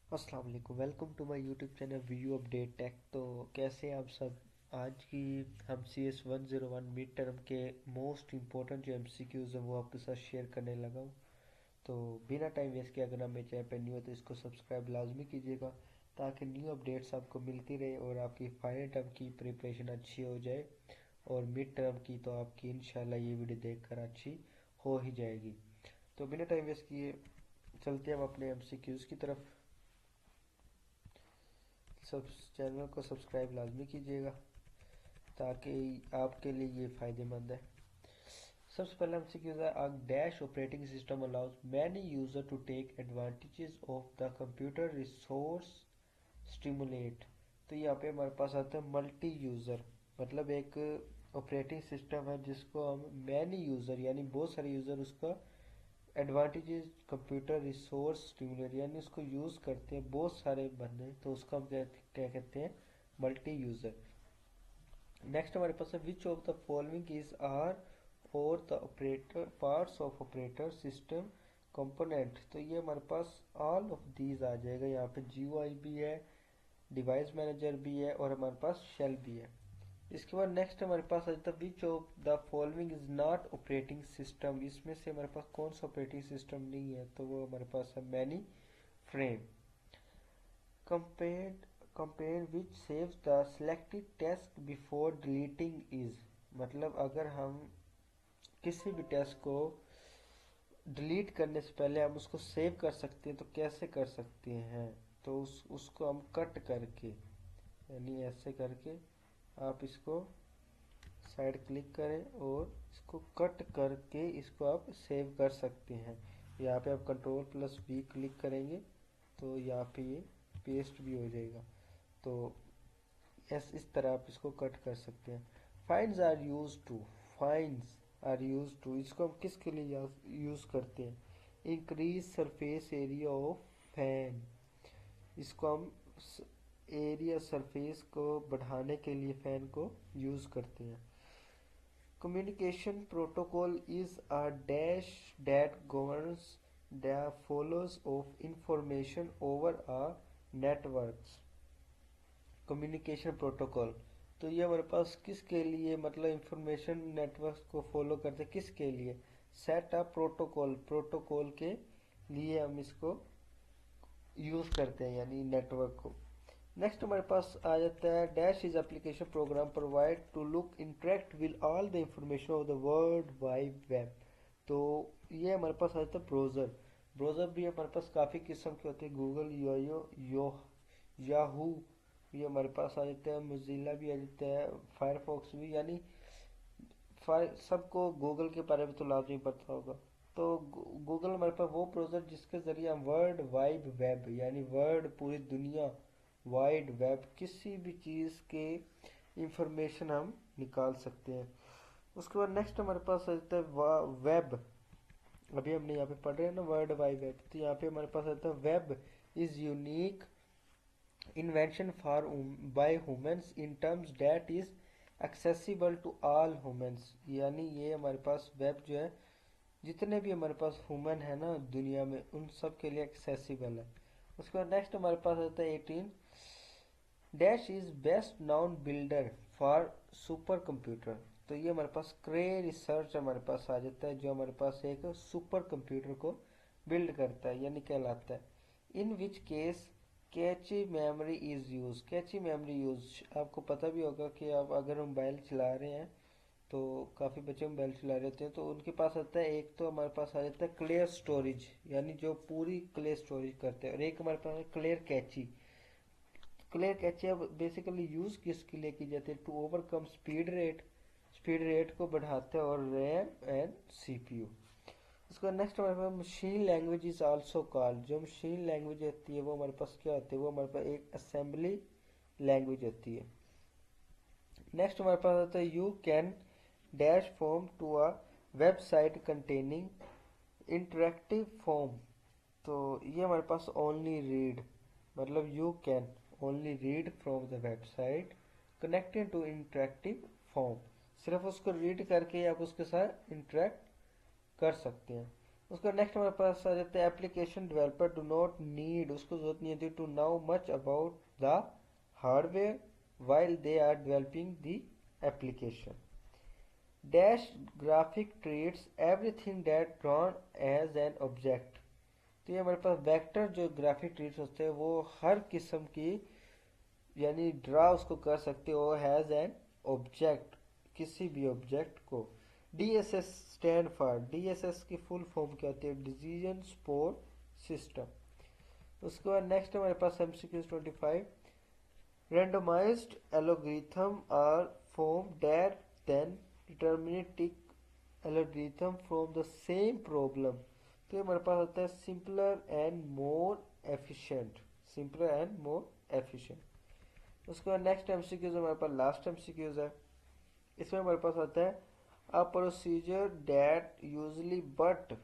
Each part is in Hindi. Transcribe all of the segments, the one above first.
अस्सलाम वालेकुम, welcome to my YouTube channel view update tech. तो कैसे हैं आप सब। आज की हम सी एस 101 मिड टर्म के मोस्ट इम्पोर्टेंट जो MCQs हैं वो आपके साथ शेयर करने लगा हूँ। तो बिना टाइम वेस्ट किए अगर आप मेरे चैनल पर न्यू हो तो इसको सब्सक्राइब लाजमी कीजिएगा ताकि न्यू अपडेट्स आपको मिलती रहे और आपकी फाइनल टर्म की प्रिपरेशन अच्छी हो जाए। और मिड टर्म की तो आपकी इंशाल्लाह ये वीडियो देखकर अच्छी हो ही जाएगी। तो बिना टाइम वेस्ट किए चलते हैं हम अपने MCQs की तरफ। सब चैनल को सब्सक्राइब लाजमी कीजिएगा ताकि आपके लिए ये फ़ायदेमंद है। सबसे पहले हमसे क्या है, a dash operating system allows many user to take advantages of the computer resource stimulate। तो यहाँ पे हमारे पास आता है मल्टी यूज़र, मतलब एक ऑपरेटिंग सिस्टम है जिसको हम मैनी यूज़र यानी बहुत सारे यूज़र उसका एडवांटेजेस कंप्यूटर रिसोर्स स्टिमुलेट यानी उसको यूज़ करते हैं बहुत सारे बंदे, तो उसको हम क्या कहते हैं, मल्टी यूज़र। नेक्स्ट हमारे पास है which of the following is are और the operator parts of operator system component. तो ये हमारे पास ऑल ऑफ दीज आ जाएगा। यहाँ पे GUI भी है, डिवाइस मैनेजर भी है और हमारे पास शेल भी है। इसके बाद नेक्स्ट हमारे पास आ जाता है which of the following is not operating system. इसमें से हमारे पास कौन सा ऑपरेटिंग सिस्टम नहीं है, तो वो हमारे पास है many frame. Compare compare which saves the selected test before deleting is. मतलब अगर हम किसी भी टेस्ट को डिलीट करने से पहले हम उसको सेव कर सकते हैं तो कैसे कर सकते हैं, तो उसको हम कट करके यानी ऐसे करके आप इसको साइड क्लिक करें और इसको कट करके इसको आप सेव कर सकते हैं। यहाँ पे आप Ctrl+V क्लिक करेंगे तो यहाँ पे ये पेस्ट भी हो जाएगा। तो इस तरह आप इसको कट कर सकते हैं। Finds are use to finds are use to इसको हम किसके लिए यूज करते हैं, increase surface area of fan. इसको हम एरिया सरफेस को बढ़ाने के लिए फैन को यूज करते हैं। Communication protocol is a dash that governs the flows of information over a networks। Communication protocol, तो ये हमारे पास किसके लिए, मतलब इंफॉर्मेशन नेटवर्क को फॉलो करते किसके लिए, सेट अप प्रोटोकॉल, प्रोटोकॉल के लिए हम इसको यूज करते हैं यानी नेटवर्क को। नेक्स्ट हमारे पास आ जाता है dash is application program provide to look interact with all the information of the world wide web. तो ये हमारे पास आ जाता है ब्राउज़र। ब्राउज़र भी हमारे पास काफ़ी किस्म के होते हैं, गूगल, यो याहू भी हमारे पास आ जाता है, मोजिला भी आ जाता है, फायरफॉक्स भी, यानी सबको गूगल के बारे में तो लाजमी पता होगा। तो गूगल हमारे पास वो ब्राउज़र जिसके ज़रिए हम वर्ल्ड वाइड वेब यानी वर्ल्ड पूरी दुनिया वाइड वेब किसी भी चीज़ के इंफॉर्मेशन हम निकाल सकते हैं। उसके बाद नेक्स्ट हमारे पास आ जाता है वेब। अभी हमने यहाँ पे पढ़ रहे हैं ना वर्ल्ड वाइड वेब, तो यहाँ पे हमारे पास आता है web is unique invention for by humans in terms that is accessible to all humans. यानी ये हमारे पास वेब जो है जितने भी हमारे पास ह्यूमन है ना दुनिया में उन सब के लिए एक्सेसिबल है। उसके बाद नेक्स्ट हमारे पास आता है 18 dash is best noun builder for super computer. तो ये हमारे पास क्रे रिसर्च हमारे पास आ जाता है जो हमारे पास एक सुपर कंप्यूटर को बिल्ड करता है यानी कहलाता है। In which case cache memory is use. Cache memory use आपको पता भी होगा कि आप अगर मोबाइल चला रहे हैं तो काफ़ी बच्चे मोबाइल चला रहे होते हैं तो उनके पास आता है, एक तो हमारे पास आ जाता है क्लियर स्टोरेज यानी जो पूरी क्लियर स्टोरेज करते हैं, और एक हमारे पास क्लियर कैची। क्लियर कैची अब बेसिकली यूज किसके लिए की जाती है, to overcome speed rate, speed rate को बढ़ाते हैं, और रैम एंड CPU। उसका नेक्स्ट हमारे पास machine language is also called. जो मशीन लैंग्वेज होती है वो हमारे पास क्या होती है, वो हमारे पास एक असेंबली लैंग्वेज होती है। नेक्स्ट हमारे पास आता है you can dash form to a website containing interactive form. तो ये हमारे पास ओनली रीड, मतलब you can only read from the website connected to interactive form. सिर्फ उसको रीड करके आप उसके साथ इंटरेक्ट कर सकते हैं। उसका नेक्स्ट हमारे पास आ जाता है application developer do not need, उसको जरूरत नहीं होती to now much about the hardware while they are developing the application. Dash graphic treats everything that drawn as an object. तो ये हमारे पास वेक्टर जो ग्राफिक ट्रीट्स होते हैं वो हर किस्म की यानी ड्रा उसको कर सकते हो हैज एन ऑब्जेक्ट, किसी भी ऑब्जेक्ट को। डीएसएस स्टैंड फॉर, डीएसएस की फुल फॉर्म क्या होती है, डिसीजन सपोर्ट सिस्टम। उसके बाद नेक्स्ट हमारे पास MCQs 25। Randomized algorithm are formed that then deterministic algorithm from the same problem। तो ये हमारे पास होता है simpler and more efficient, simpler and more efficient. उसके बाद नेक्स्ट एमसीक्यूज हमारे पास लास्ट एमसीक्यूज है। इसमें हमारे पास आता है a procedure that usually but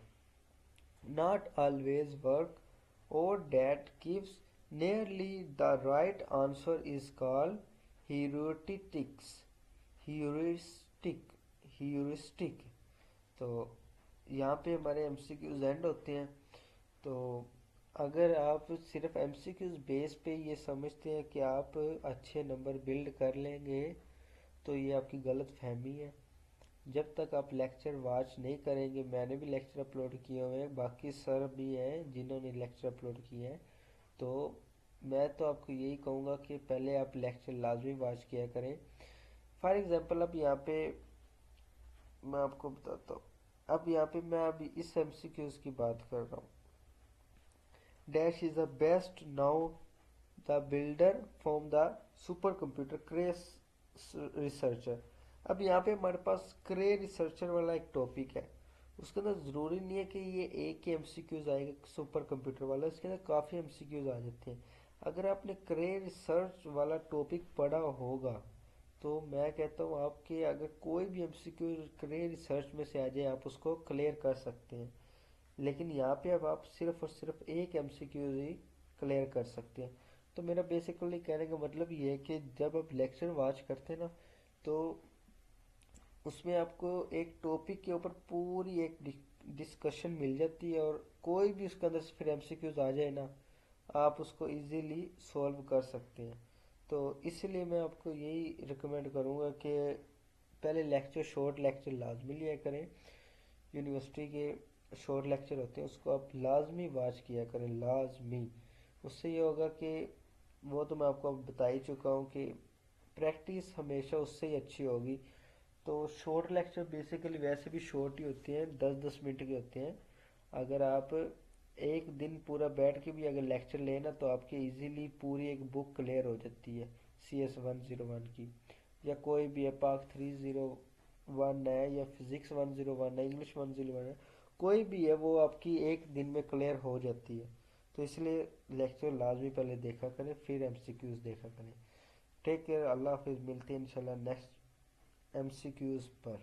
not always work or that gives nearly the right answer is called heuristics, heuristic, heuristic। तो यहाँ पे हमारे एमसीक्यूज एंड होते हैं। तो अगर आप सिर्फ एमसीक्यूज बेस पे ये समझते हैं कि आप अच्छे नंबर बिल्ड कर लेंगे तो ये आपकी गलत फहमी है। जब तक आप लेक्चर वॉच नहीं करेंगे, मैंने भी लेक्चर अपलोड किए हुए हैं, बाकी सर भी हैं जिन्होंने लेक्चर अपलोड किए हैं, तो मैं तो आपको यही कहूँगा कि पहले आप लेक्चर लाजमी वॉच किया करें। फॉर एग्जांपल अब यहाँ पे मैं आपको बताता हूँ, अब यहाँ पे मैं अभी इस एमसीक्यूज की बात कर रहा हूँ। Dash is the best now the builder from the super computer Cray's researcher. अब यहाँ पे हमारे पास क्रे रिसर्चर वाला एक टॉपिक है, उसके अंदर ज़रूरी नहीं है कि ये एक ही एमसीक्यूज आएगा सुपर कंप्यूटर वाला, इसके अंदर काफ़ी एमसीक्यूज आ जाते हैं। अगर आपने क्रे रिसर्च वाला टॉपिक पढ़ा होगा तो मैं कहता हूँ आपके अगर कोई भी एमसीक्यू क्रे रिसर्च में से आ जाए आप उसको क्लियर कर सकते हैं। लेकिन यहाँ पे अब आप सिर्फ और सिर्फ एक एमसीक्यू ही क्लियर कर सकते हैं। तो मेरा बेसिकली कहने का मतलब ये है कि जब आप लेक्चर वॉच करते हैं ना तो उसमें आपको एक टॉपिक के ऊपर पूरी एक डिस्कशन मिल जाती है और कोई भी उसके अंदर से फिर एमसीक्यूज आ जाए ना आप उसको इजीली सॉल्व कर सकते हैं। तो इसलिए मैं आपको यही रिकमेंड करूँगा कि पहले लेक्चर शॉर्ट लेक्चर लाजमी लिया करें, यूनिवर्सिटी के शॉर्ट लेक्चर होते हैं उसको आप लाजमी वॉच किया करें, लाजमी। उससे ये होगा कि वो तो मैं आपको अब बता ही चुका हूँ कि प्रैक्टिस हमेशा उससे ही अच्छी होगी। तो शॉर्ट लेक्चर बेसिकली वैसे भी शॉर्ट ही होते हैं, 10-10 मिनट के होते हैं। अगर आप एक दिन पूरा बैठ के भी अगर लेक्चर लेना तो आपकी इजीली पूरी एक बुक क्लियर हो जाती है CS 101 की, या कोई भी है पाक 301 है या फिजिक्स 101 है, इंग्लिश 101 है, कोई भी है वो आपकी एक दिन में क्लियर हो जाती है। तो इसलिए लेक्चर लाजमी पहले देखा करें फिर एमसीक्यूज देखा करें। टेक केयर, अल्लाह हाफिज़, मिलते हैं इंशाल्लाह नेक्स्ट एमसीक्यूज पर।